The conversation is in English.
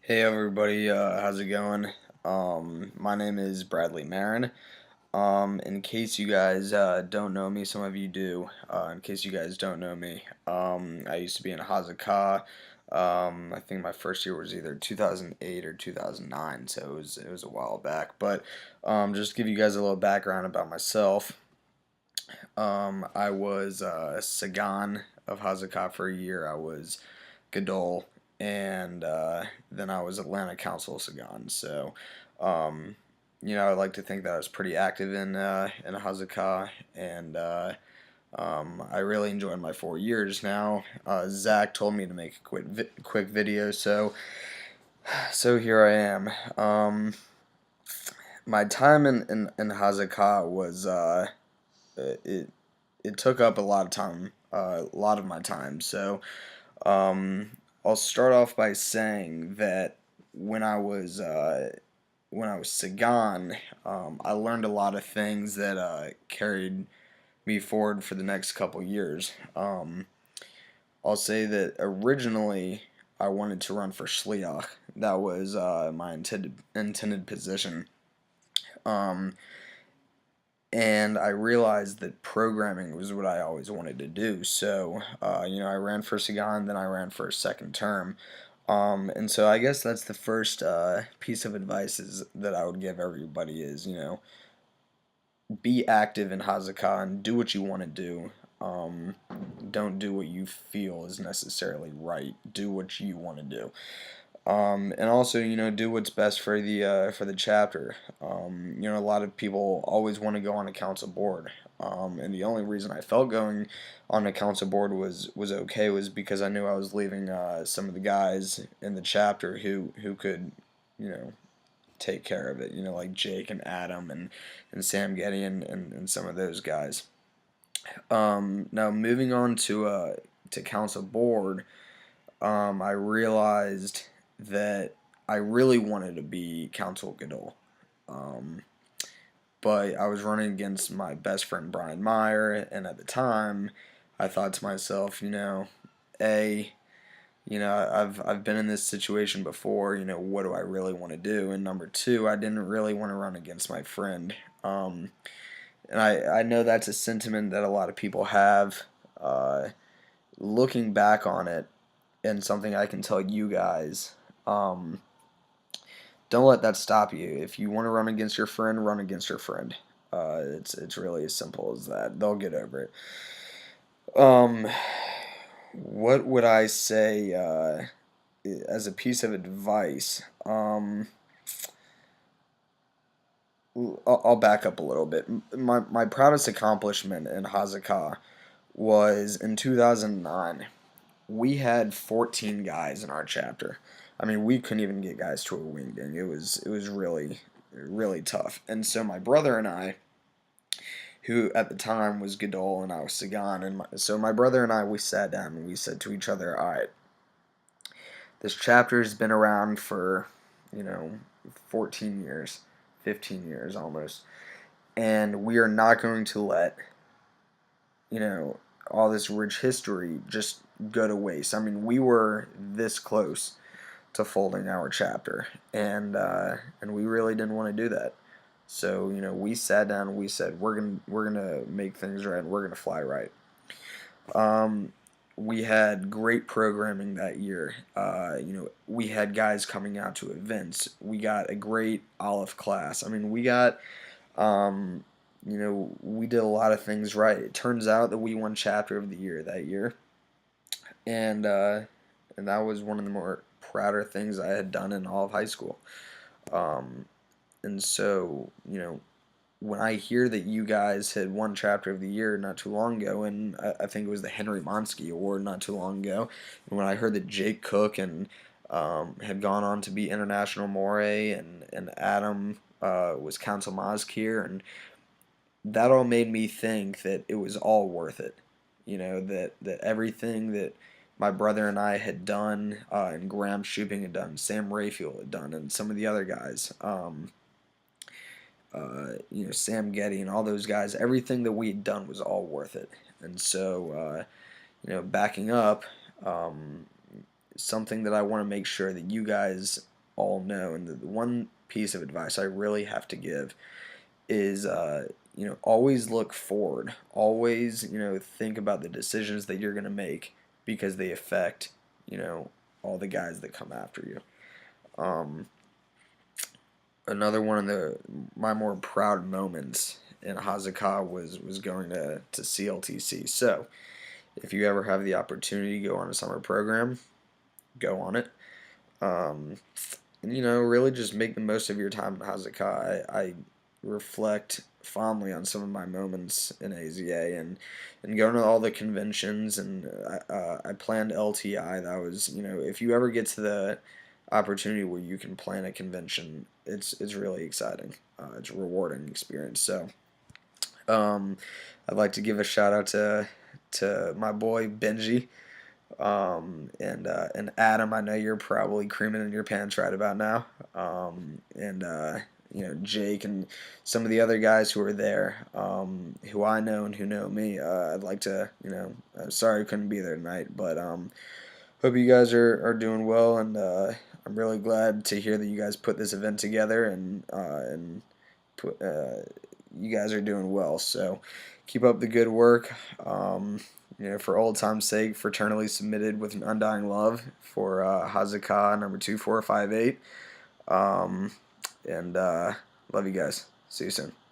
Hey everybody, how's it going? My name is Bradley Maran. In case you guys don't know me, some of you do. In case you guys don't know me, I used to be in Hazakah. I think my first year was either 2008 or 2009, so it was a while back. But just to give you guys a little background about myself, I was Sagan of Hazakah for a year. I was Gadol, and then I was Atlanta Council Sagan. So, um, I like to think that I was pretty active in Hazakah, and I really enjoyed my 4 years now. Zach told me to make a quick video, so here I am. My time in Hazakah was it it took up a lot of time, a lot of my time. So um, I'll start off by saying that when I was when I was Sagan, I learned a lot of things that carried me forward for the next couple years. I'll say that originally I wanted to run for Shliach. That was my intended position. Um, and I realized that programming was what I always wanted to do. So, I ran for Sagan, then I ran for a second term. And so I guess that's the first piece of advice that I would give everybody is, be active in Hazakah and do what you want to do. Um, don't do what you feel is necessarily right. Do what you want to do. And also, do what's best for the chapter. A lot of people always want to go on a council board. And the only reason I felt going on a council board was okay was because I knew I was leaving some of the guys in the chapter who could, you know, take care of it. Like Jake and Adam and Sam Getty and some of those guys. Now moving on to council board. I realized that I really wanted to be Council Gadol. Um, but I was running against my best friend Brian Meyer, and at the time, I thought to myself, a, I've been in this situation before. What do I really want to do? And number two, I didn't really want to run against my friend. And I know that's a sentiment that a lot of people have. Looking back on it, and something I can tell you guys. Don't let that stop you. If you want to run against your friend, run against your friend. It's really as simple as that. They'll get over it. Um, what would I say as a piece of advice? I'll back up a little bit. My proudest accomplishment in Hazakah was in 2009. We had 14 guys in our chapter. I mean, we couldn't even get guys to a wingding. It was really tough. And so my brother and I, who at the time was Gadol and I was Sagan, so my brother and I, we sat down and we said to each other, all right, this chapter has been around for, you know, 14 years, 15 years almost, and we are not going to let, all this rich history just go to waste. I mean, we were this close to folding our chapter, and we really didn't want to do that. So we sat down and we said we're gonna make things right. And we're gonna fly right. Um, we had great programming that year. We had guys coming out to events. We got a great Olive class. I mean, we got we did a lot of things right. It turns out that we won chapter of the year that year, and that was one of the more prouder things I had done in all of high school. Um, and so, when I hear that you guys had won chapter of the year not too long ago, and I think it was the Henry Monsky Award not too long ago, and when I heard that Jake Cook and had gone on to be International Moray, and Adam was Council Mazkir, and that all made me think that it was all worth it. That everything that my brother and I had done, and Graham Shuping had done, Sam Rayfield had done, and some of the other guys, Sam Getty and all those guys, everything that we had done was all worth it. And so, backing up, something that I want to make sure that you guys all know, and the one piece of advice I really have to give is always look forward. Always, think about the decisions that you're going to make because they affect, all the guys that come after you. Um, Another one of my more proud moments in Hazakah was going to CLTC. So, if you ever have the opportunity to go on a summer program, go on it. Um, and really just make the most of your time at Hazakah. I reflect fondly on some of my moments in AZA and going to all the conventions, and I planned LTI. That was, if you ever get to the opportunity where you can plan a convention, it's really exciting. It's a rewarding experience. So um, I'd like to give a shout out to my boy Benji. And Adam, I know you're probably creaming in your pants right about now. And Jake and some of the other guys who are there, who I know and who know me. I'd like to, sorry I couldn't be there tonight, but hope you guys are doing well, and I'm really glad to hear that you guys put this event together, and put, you guys are doing well. So keep up the good work. For old time's sake, fraternally submitted with an undying love for Hazakah number 2458. And love you guys. See you soon.